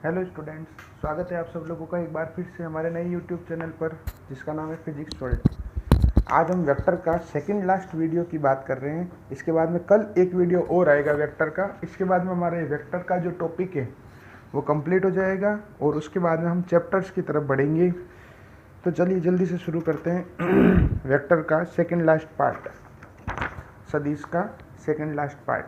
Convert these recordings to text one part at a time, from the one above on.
Hello students, स्वागत है आप सब लोगों का एक बार फिर से हमारे नए यूट्यूब चैनल पर जिसका नाम है फिजिक्स वर्ल्ड। आज हम वेक्टर का सेकंड लास्ट वीडियो की बात कर रहे हैं। इसके बाद में कल एक वीडियो और आएगा वेक्टर का। इसके बाद में हमारे वेक्टर का जो टॉपिक है वो कंप्लीट हो जाएगा और उसके बाद में हम चैप्टर्स की तरफ बढ़ेंगे। तो चलिए जल्दी से शुरू करते हैं वेक्टर का सेकंड लास्ट पार्ट, सदिश का सेकंड लास्ट पार्ट।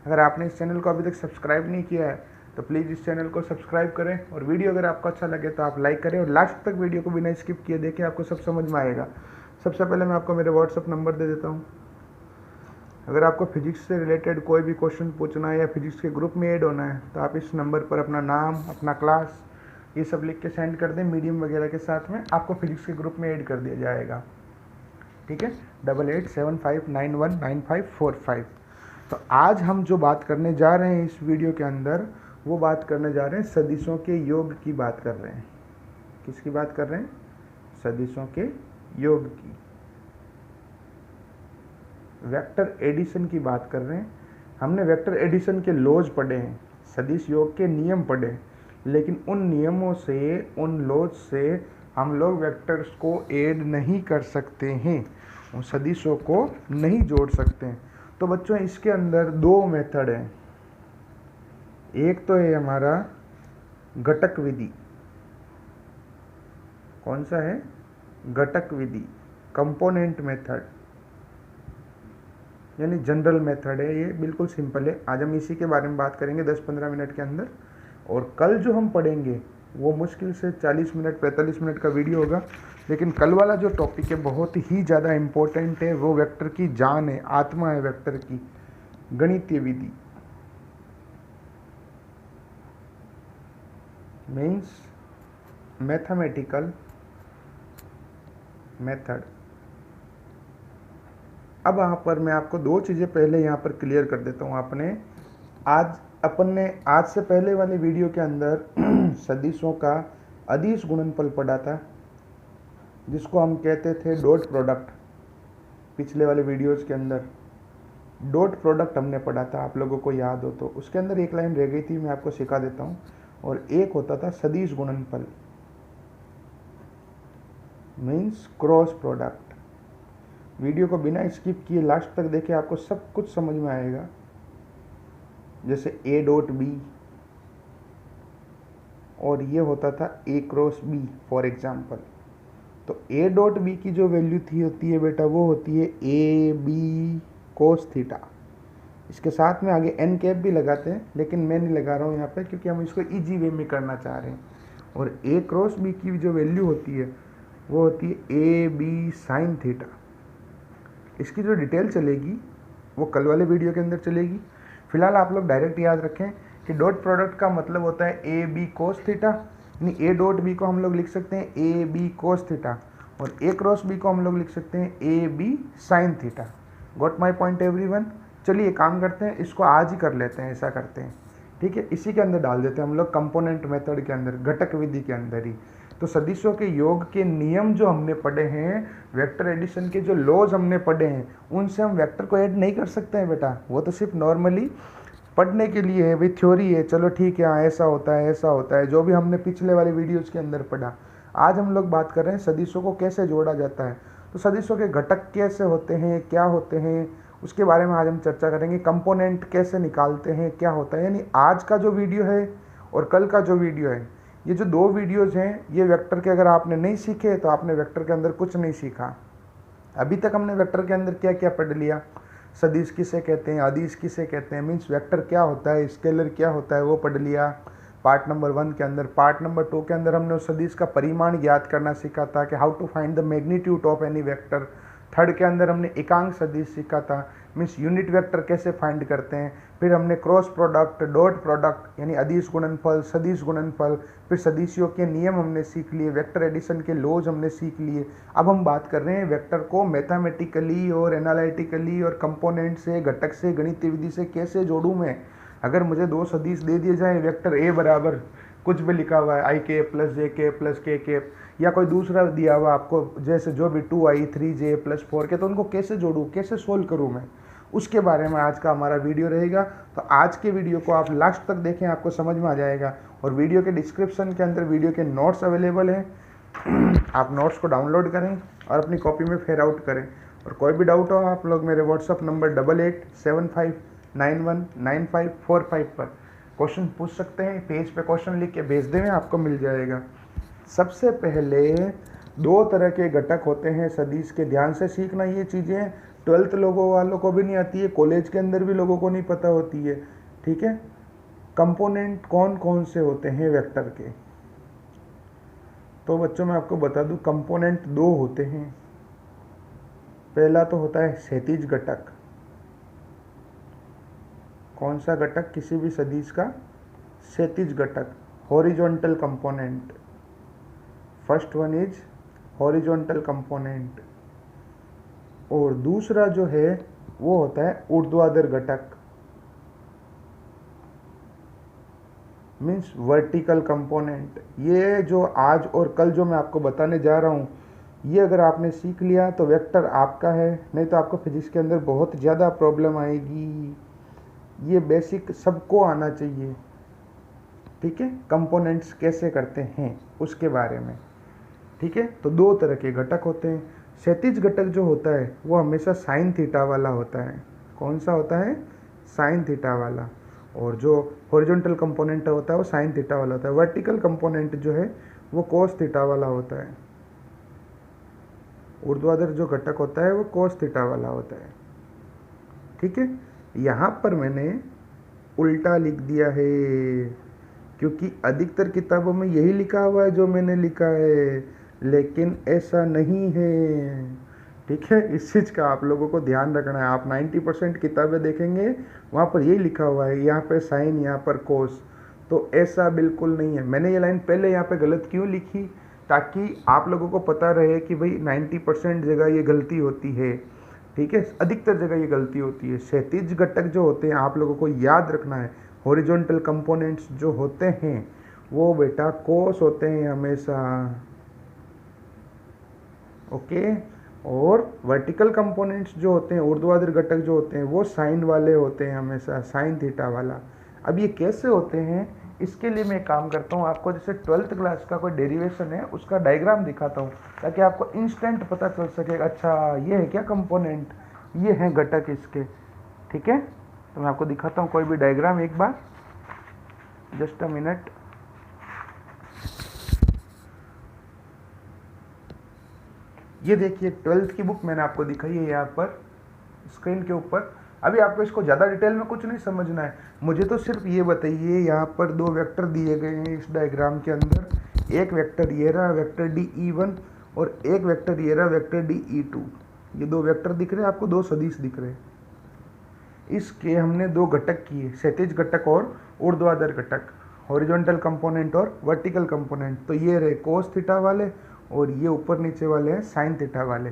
अगर आपने इस चैनल को अभी तक सब्सक्राइब नहीं किया है तो प्लीज़ इस चैनल को सब्सक्राइब करें और वीडियो अगर आपको अच्छा लगे तो आप लाइक करें और लास्ट तक वीडियो को बिना स्किप किए देखें, आपको सब समझ में आएगा। सबसे पहले मैं आपको मेरे व्हाट्सअप नंबर दे देता हूँ। अगर आपको फिजिक्स से रिलेटेड कोई भी क्वेश्चन पूछना है या फिजिक्स के ग्रुप में ऐड होना है तो आप इस नंबर पर अपना नाम, अपना क्लास, ये सब लिख के सेंड कर दें मीडियम वगैरह के साथ में, आपको फिजिक्स के ग्रुप में ऐड कर दिया जाएगा। ठीक है, 8875919545। तो आज हम जो बात करने जा रहे हैं इस वीडियो के अंदर, वो बात करने जा रहे हैं सदिशों के योग की बात कर रहे हैं। किसकी बात कर रहे हैं? सदिशों के योग की, वेक्टर एडिशन की बात कर रहे हैं। हमने वेक्टर एडिशन के लॉज पढ़े हैं, सदिश योग के नियम पढ़े, लेकिन उन नियमों से, उन लॉज से हम लोग वेक्टर्स को ऐड नहीं कर सकते हैं, उन सदिशों को नहीं जोड़ सकते हैं। तो बच्चों इसके अंदर दो मेथड हैं। एक तो है हमारा घटक विधि। कौन सा है? घटक विधि, कंपोनेंट मेथड, यानी जनरल मेथड है। ये बिल्कुल सिंपल है। आज हम इसी के बारे में बात करेंगे 10-15 मिनट के अंदर। और कल जो हम पढ़ेंगे वो मुश्किल से 40 मिनट 45 मिनट का वीडियो होगा। लेकिन कल वाला जो टॉपिक है बहुत ही ज़्यादा इम्पोर्टेंट है, वो वेक्टर की जान है, आत्मा है वेक्टर की, गणितीय विधि, मीन्स मैथमेटिकल मेथड। अब यहाँ पर मैं आपको दो चीज़ें पहले यहाँ पर क्लियर कर देता हूँ। अपन ने आज से पहले वाले वीडियो के अंदर सदिशों का अदिश गुणनफल पढ़ा था, जिसको हम कहते थे डॉट प्रोडक्ट। पिछले वाले वीडियोस के अंदर डॉट प्रोडक्ट हमने पढ़ा था, आप लोगों को याद हो तो। उसके अंदर एक लाइन रह गई थी, मैं आपको सिखा देता हूँ। और एक होता था सदिश गुणनफल, मीन्स क्रॉस प्रोडक्ट। वीडियो को बिना स्किप किए लास्ट तक देखें, आपको सब कुछ समझ में आएगा। जैसे ए डॉट बी, और ये होता था ए क्रॉस बी फॉर एग्जाम्पल। तो ए डॉट बी की जो वैल्यू होती है बेटा, वो होती है ए बी कोस थीटा। इसके साथ में आगे एन कैप भी लगाते हैं, लेकिन मैं नहीं लगा रहा हूँ यहाँ पे क्योंकि हम इसको इजी वे में करना चाह रहे हैं। और ए क्रॉस बी की जो वैल्यू होती है वो होती है ए बी साइन थीटा। इसकी जो डिटेल चलेगी वो कल वाले वीडियो के अंदर चलेगी। फिलहाल आप लोग डायरेक्ट याद रखें कि डॉट प्रोडक्ट का मतलब होता है ए बी कोस थीटा, यानी ए डॉट बी को हम लोग लिख सकते हैं ए बी कोस थीटा, और ए क्रॉस बी को हम लोग लिख सकते हैं A B sine theta. Got my point everyone? चलिए काम करते हैं, इसको आज ही कर लेते हैं, ऐसा करते हैं। ठीक है, इसी के अंदर डाल देते हैं हम लोग, कंपोनेंट मेथड के अंदर, घटक विधि के अंदर ही। तो सदिशों के योग के नियम जो हमने पढ़े हैं, वेक्टर एडिशन के जो लॉज हमने पढ़े हैं, उनसे हम वेक्टर को ऐड नहीं कर सकते हैं बेटा। वो तो सिर्फ नॉर्मली पढ़ने के लिए है, भाई थ्योरी है, चलो ठीक है, हाँ ऐसा होता है, ऐसा होता है, जो भी हमने पिछले वाले वीडियोज़ के अंदर पढ़ा। आज हम लोग बात कर रहे हैं सदिशों को कैसे जोड़ा जाता है। तो सदिशों के घटक कैसे होते हैं, क्या होते हैं, उसके बारे में आज हम चर्चा करेंगे। कंपोनेंट कैसे निकालते हैं, क्या होता है। यानी आज का जो वीडियो है और कल का जो वीडियो है, ये जो दो वीडियोज़ हैं, ये वेक्टर के अगर आपने नहीं सीखे तो आपने वेक्टर के अंदर कुछ नहीं सीखा। अभी तक हमने वेक्टर के अंदर क्या क्या पढ़ लिया, सदिश किसे कहते हैं, अदिश किसे कहते हैं, मीन्स वेक्टर क्या होता है, स्केलर क्या होता है, वो पढ़ लिया पार्ट नंबर 1 के अंदर। पार्ट नंबर 2 के अंदर हमने उस सदिश का परिमाण ज्ञात करना सीखा था कि how to find the magnitude of any vector. Third के अंदर हमने एकांक सदिश सीखा था, मीन्स यूनिट वेक्टर कैसे फाइंड करते हैं। फिर हमने क्रॉस प्रोडक्ट, डॉट प्रोडक्ट यानी अदिश गुणनफल, सदिश गुणनफल, फिर सदिशियों के नियम हमने सीख लिए, वेक्टर एडिशन के लॉज हमने सीख लिए। अब हम बात कर रहे हैं वेक्टर को मैथमेटिकली और एनालिटिकली और कंपोनेंट से, घटक से, गणितीय विधि से कैसे जोड़ूं मैं। अगर मुझे दो सदिश दे दिए जाए, वेक्टर ए बराबर कुछ भी लिखा हुआ है, आई के प्लस जे के प्लस के कैप, या कोई दूसरा दिया हुआ आपको, जैसे जो भी 2i 3j + 4k, तो उनको कैसे जोड़ूँ, कैसे सोल्व करूँ मैं। उसके बारे में आज का हमारा वीडियो रहेगा। तो आज के वीडियो को आप लास्ट तक देखें, आपको समझ में आ जाएगा। और वीडियो के डिस्क्रिप्शन के अंदर वीडियो के नोट्स अवेलेबल हैं, आप नोट्स को डाउनलोड करें और अपनी कॉपी में फेयर आउट करें। और कोई भी डाउट हो आप लोग मेरे व्हाट्सअप नंबर 8875919545 पर क्वेश्चन पूछ सकते हैं। पेज पे क्वेश्चन लिख के भेज दें, आपको मिल जाएगा। सबसे पहले 2 तरह के घटक होते हैं सदिश के, ध्यान से सीखना। ये चीज़ें 12th लोगों वालों को भी नहीं आती है, कॉलेज के अंदर भी लोगों को नहीं पता होती है, ठीक है। कंपोनेंट कौन कौन से होते हैं वेक्टर के, तो बच्चों मैं आपको बता दूं, कंपोनेंट 2 होते हैं। पहला तो होता है क्षैतिज घटक। कौन सा घटक? किसी भी सदिश का क्षैतिज घटक, horizontal component. First one is horizontal component. और दूसरा जो है वो होता है ऊर्ध्वाधर घटक, मीन्स वर्टिकल कंपोनेंट। ये जो आज और कल जो मैं आपको बताने जा रहा हूँ, ये अगर आपने सीख लिया तो वेक्टर आपका है, नहीं तो आपको फिजिक्स के अंदर बहुत ज़्यादा प्रॉब्लम आएगी। ये बेसिक सबको आना चाहिए, ठीक है। कंपोनेंट्स कैसे करते हैं उसके बारे में, ठीक है। तो 2 तरह के घटक होते हैं। क्षैतिज घटक जो होता है वो हमेशा साइन थीटा वाला होता है। कौन सा होता है? साइन थीटा वाला। और जो हॉरिजॉन्टल कंपोनेंट होता है वो साइन थीटा वाला होता है। वर्टिकल कंपोनेंट जो है वो कोस थीटा वाला होता है। ऊर्ध्वाधर जो घटक होता है वो कोस थीटा वाला होता है, ठीक है। यहाँ पर मैंने उल्टा लिख दिया है, क्योंकि अधिकतर किताबों में यही लिखा हुआ है जो मैंने लिखा है, लेकिन ऐसा नहीं है, ठीक है। इस चीज़ का आप लोगों को ध्यान रखना है। आप 90% किताबें देखेंगे वहाँ पर यही लिखा हुआ है, यहाँ पे साइन, यहाँ पर कोस, तो ऐसा बिल्कुल नहीं है। मैंने ये लाइन पहले यहाँ पे गलत क्यों लिखी, ताकि आप लोगों को पता रहे कि भाई 90% जगह ये गलती होती है, ठीक है। अधिकतर जगह ये गलती होती है। क्षैतिज घटक जो होते हैं आप लोगों को याद रखना है, हॉरिजॉन्टल कंपोनेंट्स जो होते हैं वो बेटा कोस होते हैं हमेशा, ओके। और वर्टिकल कंपोनेंट्स जो होते हैं, ऊर्ध्वाधर घटक जो होते हैं वो साइन वाले होते हैं हमेशा, साइन थीटा वाला। अब ये कैसे होते हैं, इसके लिए मैं काम करता हूँ, आपको जैसे 12th क्लास का कोई डेरिवेशन है उसका डायग्राम दिखाता हूँ, ताकि आपको इंस्टेंट पता चल सकेगा, अच्छा ये है क्या कंपोनेंट, ये है घटक इसके, ठीक है। तो मैं आपको दिखाता हूँ कोई भी डायग्राम एक बार, जस्ट अ मिनट। ये देखिए 12th की बुक मैंने आपको दिखाई है यहाँ पर स्क्रीन के ऊपर। अभी आपको इसको ज़्यादा डिटेल में कुछ नहीं समझना है, मुझे तो सिर्फ ये बताइए, यहाँ पर 2 वेक्टर दिए गए हैं इस डायग्राम के अंदर। एक वेक्टर ये रहा वेक्टर DE1 और एक वेक्टर ये रहा वेक्टर DE2। ये 2 वेक्टर दिख रहे हैं आपको, 2 सदिश दिख रहे हैं। इसके हमने 2 घटक किए, क्षैतिज घटक और ऊर्ध्वाधर घटक, हॉरिजॉन्टल कंपोनेंट और वर्टिकल कंपोनेंट। तो ये रहे कोस थीटा वाले और ये ऊपर नीचे वाले हैं साइन थीटा वाले,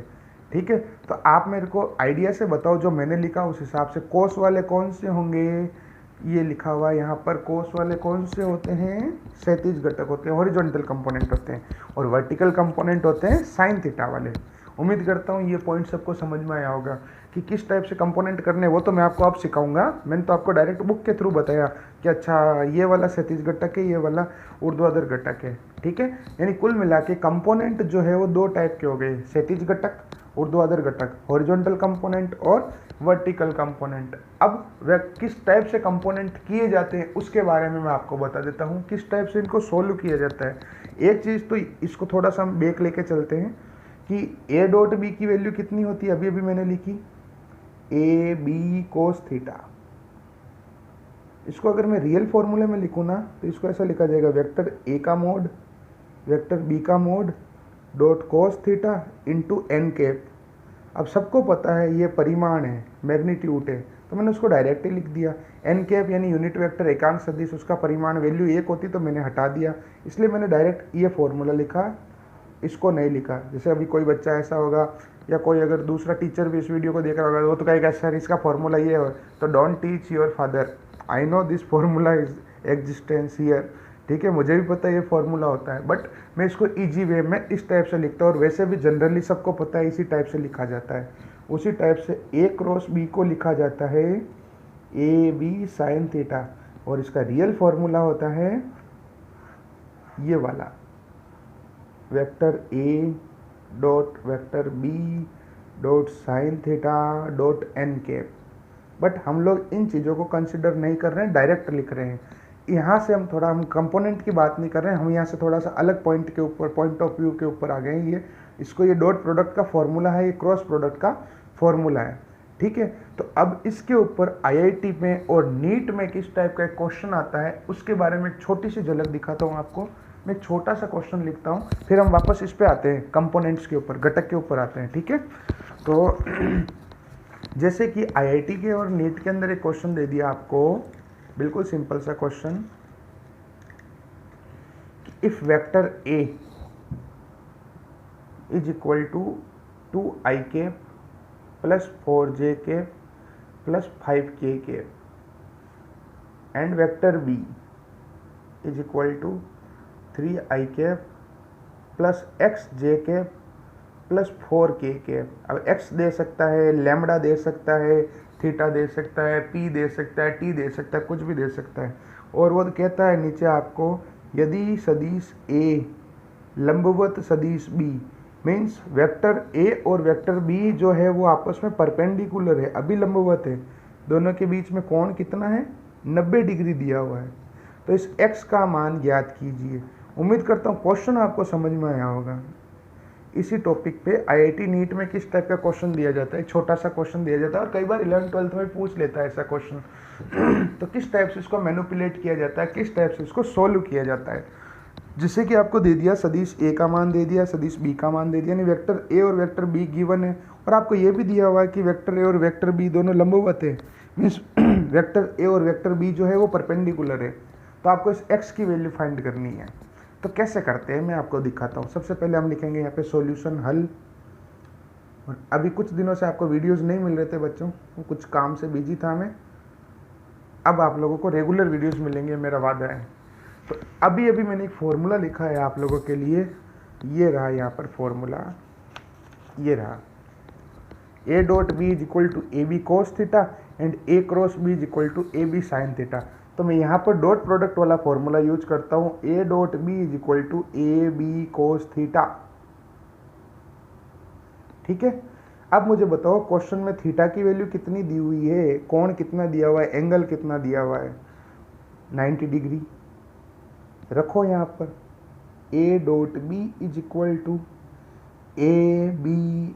ठीक है। तो आप मेरे को आइडिया से बताओ, जो मैंने लिखा उस हिसाब से कोस वाले कौन से होंगे, ये लिखा हुआ है यहाँ पर। कोस वाले कौन से होते हैं? क्षैतिज घटक होते हैं, हॉरिजॉन्टल कंपोनेंट होते हैं। और वर्टिकल कंपोनेंट होते हैं साइन थीटा वाले। उम्मीद करता हूँ ये पॉइंट सबको समझ में आया होगा कि किस टाइप से कंपोनेंट करने, वो तो मैं आपको अब सिखाऊंगा। मैंने तो आपको डायरेक्ट बुक के थ्रू बताया कि अच्छा ये वाला क्षैतिज घटक है, ये वाला ऊर्ध्वाधर घटक है, ठीक है। यानी कुल मिला के कंपोनेंट जो है वो 2 टाइप के हो गए, क्षैतिज घटक, ऊर्ध्वाधर घटक, हॉरिजॉन्टल कंपोनेंट और वर्टिकल कंपोनेंट। अब वह किस टाइप से कंपोनेंट किए जाते हैं उसके बारे में मैं आपको बता देता हूँ, किस टाइप से इनको सोल्व किया जाता है। एक चीज़ तो इसको थोड़ा सा हम बैक लेके चलते हैं कि A डॉट B की वैल्यू कितनी होती है, अभी अभी मैंने लिखी AB कोस थीटा। इसको अगर मैं रियल फॉर्मूले में लिखूँ ना तो इसको ऐसा लिखा जाएगा, वेक्टर A का मोड वेक्टर B का mode dot cos theta into n cap. अब सबको पता है ये परिमाण है, मैग्नीट्यूड है, तो मैंने उसको डायरेक्ट ही लिख दिया। n कैप यानी यूनिट वेक्टर एकांक सदिश, उसका परिमाण वैल्यू 1 होती तो मैंने हटा दिया, इसलिए मैंने डायरेक्ट ये फॉर्मूला लिखा, इसको नहीं लिखा। जैसे अभी कोई बच्चा ऐसा होगा या कोई अगर दूसरा टीचर भी इस वीडियो को देख रहा होगा, वो तो कहेगा सर इसका फॉर्मूला ये है, तो don't teach your father, I know this formula is existence here, ठीक है। मुझे भी पता है ये फॉर्मूला होता है, बट मैं इसको इजी वे में इस टाइप से लिखता हूँ, और वैसे भी जनरली सबको पता है इसी टाइप से लिखा जाता है। उसी टाइप से ए क्रॉस बी को लिखा जाता है ए बी साइन थीटा, और इसका रियल फॉर्मूला होता है ये वाला, vector A dot vector B dot sine theta dot n cap. But हम लोग इन चीज़ों को कंसिडर नहीं कर रहे हैं, डायरेक्ट लिख रहे हैं। यहाँ से हम कंपोनेंट की बात नहीं कर रहे हैं, हम यहाँ से थोड़ा सा अलग पॉइंट के ऊपर, पॉइंट ऑफ व्यू के ऊपर आ गए हैं। ये डॉट प्रोडक्ट का फॉर्मूला है, ये क्रॉस प्रोडक्ट का फॉर्मूला है, ठीक है। तो अब इसके ऊपर आईआईटी में और नीट में किस टाइप का क्वेश्चन आता है उसके बारे में छोटी सी झलक दिखाता हूँ आपको। मैं छोटा सा क्वेश्चन लिखता हूँ, फिर हम वापस इस पे आते हैं, कंपोनेंट्स के ऊपर, घटक के ऊपर आते हैं, ठीक है। तो जैसे कि आईआईटी के और नीट के अंदर एक क्वेश्चन दे दिया आपको, बिल्कुल सिंपल सा question, if vector A is equal to 2i cap plus 4j cap plus 5k cap and vector B is equal to 3i cap plus xj cap plus 4k cap. अब x दे सकता है, lambda दे सकता है, theta दे सकता है, p दे सकता है, t दे सकता है, कुछ भी दे सकता है। और वो कहता है नीचे आपको, यदि सदिश a लंबवत सदिश b, मीन्स वेक्टर a और वेक्टर b जो है वो आपस में परपेंडिकुलर है, अभी लंबवत है, दोनों के बीच में कोण कितना है, 90 डिग्री दिया हुआ है। तो इस x का मान ज्ञात कीजिए। उम्मीद करता हूँ क्वेश्चन आपको समझ में आया होगा। इसी टॉपिक पे आईआईटी नीट में किस टाइप का क्वेश्चन दिया जाता है, छोटा सा क्वेश्चन दिया जाता है, और कई बार 11th-12th में पूछ लेता है ऐसा क्वेश्चन। तो किस टाइप से इसको मैनिपुलेट किया जाता है, किस टाइप से इसको सोल्व किया जाता है। जिससे कि आपको दे दिया सदिश ए का मान दे दिया, सदिश बी का मान दे दिया, यानी वेक्टर ए और वेक्टर बी गिवन है, और आपको ये भी दिया हुआ है कि वेक्टर ए और वेक्टर बी दोनों लंबवत है, मीन्स वेक्टर ए और वेक्टर बी जो है वो परपेंडिकुलर है। तो आपको इस एक्स की वैल्यू फाइंड करनी है। तो कैसे करते हैं मैं आपको दिखाता हूँ। सबसे पहले हम लिखेंगे यहाँ पे सॉल्यूशन हल। और अभी कुछ दिनों से आपको वीडियोस नहीं मिल रहे थे बच्चों, कुछ काम से बिजी था मैं, अब आप लोगों को रेगुलर वीडियोस मिलेंगे, मेरा वादा है। तो अभी मैंने एक फॉर्मूला लिखा है आप लोगों के लिए, ये रहा यहाँ पर फॉर्मूला, ये रहा, A dot B is equal to A B cos theta and A cross B is equal to A B sine theta. तो मैं यहाँ पर डॉट प्रोडक्ट वाला फॉर्मूला यूज करता हूँ, A dot B is equal to A B cos theta, ठीक है। अब मुझे बताओ क्वेश्चन में थीटा की वैल्यू कितनी दी हुई है, कोण कितना दिया हुआ है, एंगल कितना दिया हुआ है, 90 डिग्री। रखो यहाँ पर A dot B is equal to A B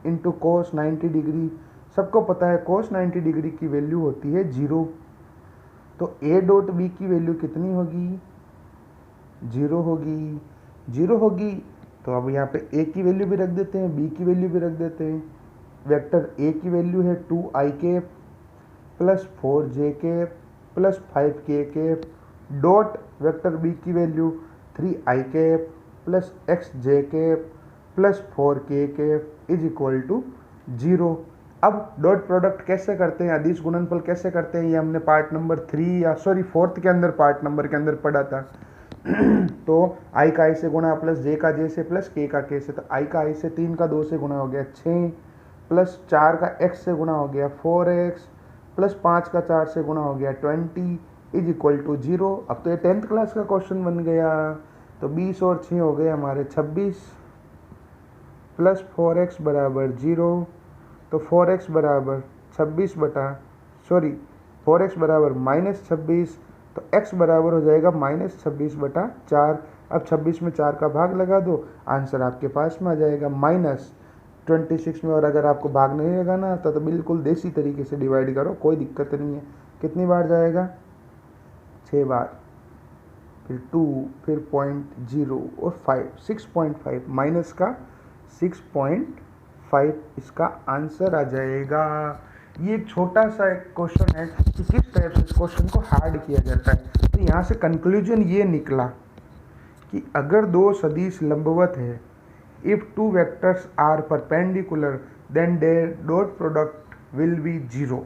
into cos 90 degree. सबको पता है कोस 90 डिग्री की वैल्यू होती है 0। तो ए डॉट बी की वैल्यू कितनी होगी, 0 होगी, 0 होगी। तो अब यहाँ पे ए की वैल्यू भी रख देते हैं, बी की वैल्यू भी रख देते हैं। वेक्टर ए की वैल्यू है 2i cap plus 4j cap plus 5k cap, dot vector B की value 3i cap plus xj cap plus 4k cap is equal to 0। अब डॉट प्रोडक्ट कैसे करते हैं, अदिश गुणनफल कैसे करते हैं, ये हमने पार्ट नंबर 4th के अंदर, पार्ट नंबर के अंदर पढ़ा था। तो i का i से गुणा प्लस j का j से प्लस k का k से, तो i का i से 3 का 2 से गुणा हो गया 6 प्लस 4 का x से गुणा हो गया 4x प्लस 5 का 4 से गुणा हो गया 20 इज इक्वल टू 0। अब तो ये 10th क्लास का क्वेश्चन बन गया। तो 20 और 6 हो गए हमारे 26 प्लस 4x बराबर 0। तो 4x बराबर 26 बटा 4x बराबर -26, तो x बराबर हो जाएगा -26 बटा 4। अब 26 में 4 का भाग लगा दो, आंसर आपके पास में आ जाएगा -26 में। और अगर आपको भाग नहीं लगाना आता तो बिल्कुल देसी तरीके से डिवाइड करो, कोई दिक्कत नहीं है। कितनी बार जाएगा, 6 बार, फिर 2, फिर 0.0 और 5, 6.5 माइनस का 6.5 इसका आंसर आ जाएगा। ये एक छोटा सा एक क्वेश्चन है कि किस टाइप से इस क्वेश्चन को हार्ड किया जाता है। तो यहाँ से कंक्लूजन ये निकला कि अगर दो सदिश लंबवत है, if two vectors are perpendicular then their dot product will be 0।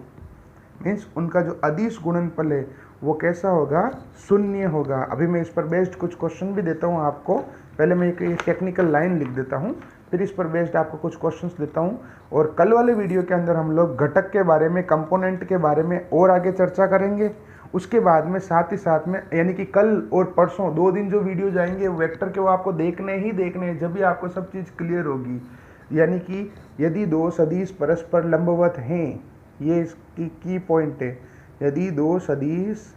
Means उनका जो अदिश गुणनफल है वो कैसा होगा, 0 होगा। अभी मैं इस पर बेस्ड कुछ क्वेश्चन भी देता हूँ आपको। पहले मैं एक टेक्निकल लाइन लिख देता हूँ फिर इस पर बेस्ड आपको कुछ क्वेश्चंस देता हूँ। और कल वाले वीडियो के अंदर हम लोग घटक के बारे में, कंपोनेंट के बारे में और आगे चर्चा करेंगे। उसके बाद में साथ ही साथ में, यानी कि कल और परसों 2 दिन जो वीडियो जाएंगे वेक्टर के, वो आपको देखने ही देखने हैं, जब भी आपको सब चीज़ क्लियर होगी। यानी कि यदि दो सदिश परस्पर लंबवत हैं, ये इसकी की पॉइंट है, यदि दो सदिश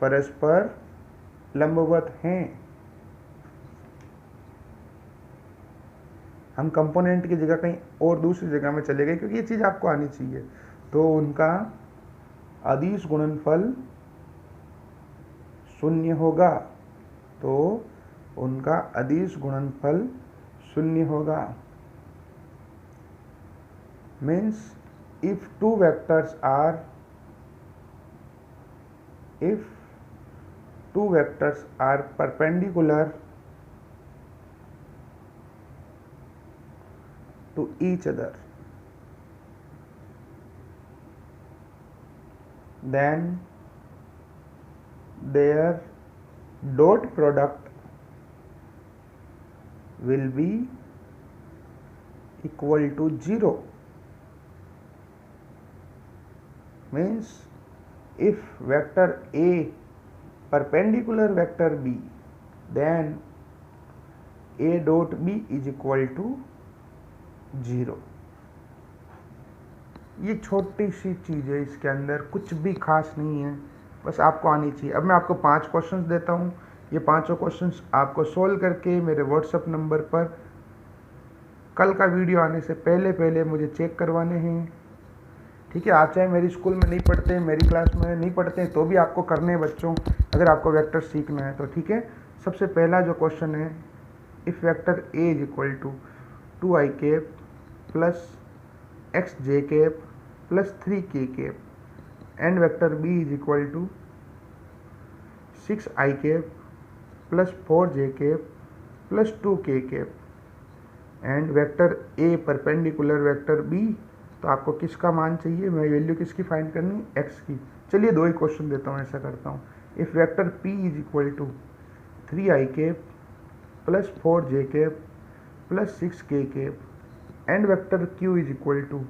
परस्पर लंबवत हैं, हम कंपोनेंट की जगह कहीं और दूसरी जगह में चले गए क्योंकि ये चीज़ आपको आनी चाहिए, तो उनका अदिश गुणनफल शून्य होगा। तो उनका अदिश गुणनफल शून्य होगा। Means if two vectors are perpendicular to each other, then their dot product will be equal to 0. Means if vector A perpendicular vector B, then A dot B is equal to 0. ये छोटी सी चीज़ है, इसके अंदर कुछ भी खास नहीं है, बस आपको आनी चाहिए। अब मैं आपको 5 क्वेश्चंस देता हूँ, ये 5 क्वेश्चंस आपको सोल्व करके मेरे व्हाट्सएप नंबर पर कल का वीडियो आने से पहले मुझे चेक करवाने हैं। ठीक है, आप चाहे मेरी स्कूल में नहीं पढ़ते, मेरी क्लास में नहीं पढ़ते, तो भी आपको करने हैं बच्चों, अगर आपको वेक्टर सीखना है तो। ठीक है, सबसे पहला जो क्वेश्चन है, if vector A is equal to 2i cap plus xj cap plus 3k cap and vector B is equal to 6i cap plus 4j cap plus 2k cap and vector A perpendicular vector B, तो आपको किसका मान चाहिए, मैं value किसकी find करनी, x की। चलिए 2 ही क्वेश्चन देता हूँ, ऐसा करता हूँ। If vector p is equal to 3i cap plus 4j cap plus 6k cap and vector q is equal to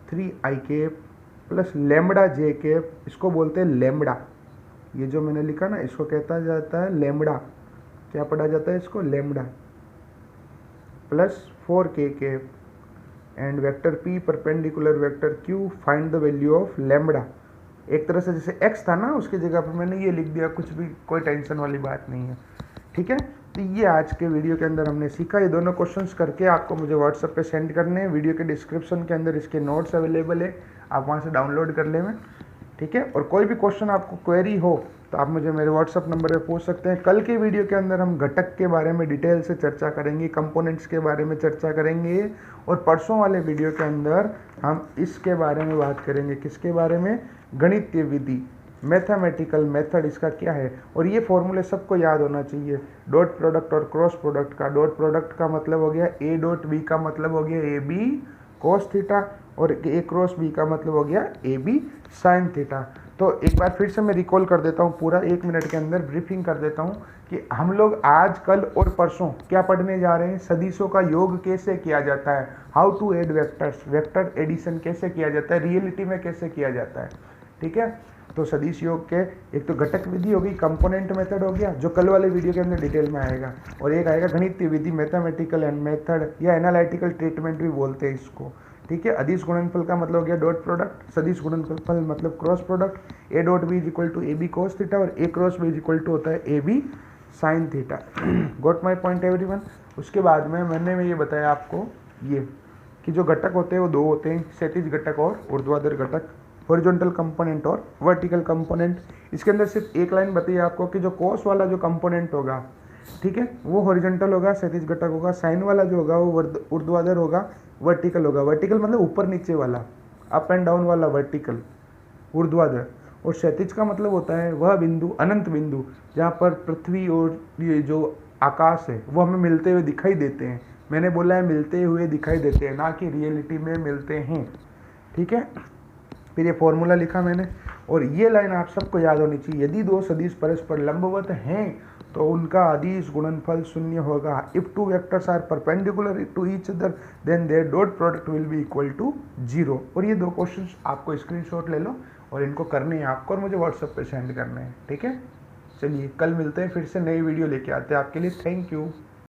3i cap plus lambda j cap, इसको बोलते हैं लैम्बडा, ये जो मैंने लिखा ना इसको कहता जाता है लैम्बडा, क्या पढ़ा जाता है इसको, lambda, plus 4k cap and vector p perpendicular vector q, find the value of lambda. एक तरह से जैसे x था ना, उसकी जगह पर मैंने ये लिख दिया, कुछ भी कोई टेंशन वाली बात नहीं है। ठीक है, तो ये आज के वीडियो के अंदर हमने सीखा। ये दोनों क्वेश्चंस करके आपको मुझे व्हाट्सएप पे सेंड करने हैं। वीडियो के डिस्क्रिप्शन के अंदर इसके नोट्स अवेलेबल है, आप वहाँ से डाउनलोड कर लें। ठीक है, और कोई भी क्वेश्चन आपको क्वेरी हो तो आप मुझे मेरे व्हाट्सअप नंबर पे पूछ सकते हैं। कल के वीडियो के अंदर हम घटक के बारे में डिटेल से चर्चा करेंगे, कंपोनेंट्स के बारे में चर्चा करेंगे, और परसों वाले वीडियो के अंदर हम इसके बारे में बात करेंगे, किसके बारे में, गणितीय विधि, मैथमेटिकल मेथड इसका क्या है। और ये फॉर्मूले सबको याद होना चाहिए, डॉट प्रोडक्ट और क्रॉस प्रोडक्ट का। डॉट प्रोडक्ट का मतलब हो गया ए डॉट बी का मतलब हो गया ए बी कोस थीटा, और ए क्रॉस बी का मतलब हो गया ए बी साइन थीटा। तो एक बार फिर से मैं रिकॉल कर देता हूँ, पूरा 1 मिनट के अंदर ब्रीफिंग कर देता हूँ कि हम लोग आज, कल और परसों क्या पढ़ने जा रहे हैं। सदिशों का योग कैसे किया जाता है, how to add vectors, vector addition कैसे किया जाता है, रियलिटी में कैसे किया जाता है। ठीक है, तो सदिश योग के एक तो घटक विधि हो गई, कंपोनेंट मेथड हो गया, जो कल वाले वीडियो के अंदर डिटेल में आएगा, और एक आएगा गणितीय विधि, मैथमेटिकल मेथड या एनालिटिकल ट्रीटमेंट भी बोलते हैं इसको। ठीक है, अदिश गुणनफल का मतलब हो गया डॉट प्रोडक्ट, सदिश गुणनफल मतलब cross product, A dot B is equal to A B cos theta, और A cross B is equal to होता है A B sine theta. Got my point everyone. उसके बाद में मैंने ये बताया आपको ये कि जो घटक होते हैं वो 2 होते हैं, क्षैतिज घटक और ऊर्ध्वाधर घटक, हॉरिजॉन्टल कंपोनेंट और वर्टिकल कंपोनेंट। इसके अंदर सिर्फ एक लाइन बताइए आपको कि जो कोस वाला जो कंपोनेंट होगा, ठीक है, वो हॉरिजॉन्टल होगा, क्षैतिज घटक होगा, साइन वाला जो होगा वो ऊर्ध्वाधर होगा, वर्टिकल होगा। वर्टिकल मतलब ऊपर नीचे वाला, अप एंड डाउन वाला वर्टिकल, ऊर्ध्वाधर। और क्षैतिज का मतलब होता है वह बिंदु, अनंत बिंदु, जहाँ पर पृथ्वी और ये जो आकाश है वो हमें मिलते हुए दिखाई देते हैं। मैंने बोला है मिलते हुए दिखाई देते हैं, ना कि रियलिटी में मिलते हैं। ठीक है, फिर ये फॉर्मूला लिखा मैंने, और ये लाइन आप सबको याद होनी चाहिए। यदि 2 सदिश परस्पर लंबवत हैं तो उनका अदिश गुणनफल शून्य होगा। If two vectors are perpendicular to each other then their dot product will be equal to 0। और ये 2 क्वेश्चंस आपको स्क्रीनशॉट ले लो और इनको करने हैं आपको और मुझे व्हाट्सएप पे सेंड करने हैं, ठीक है। चलिए कल मिलते हैं, फिर से नई वीडियो लेके आते हैं आपके लिए। Thank you.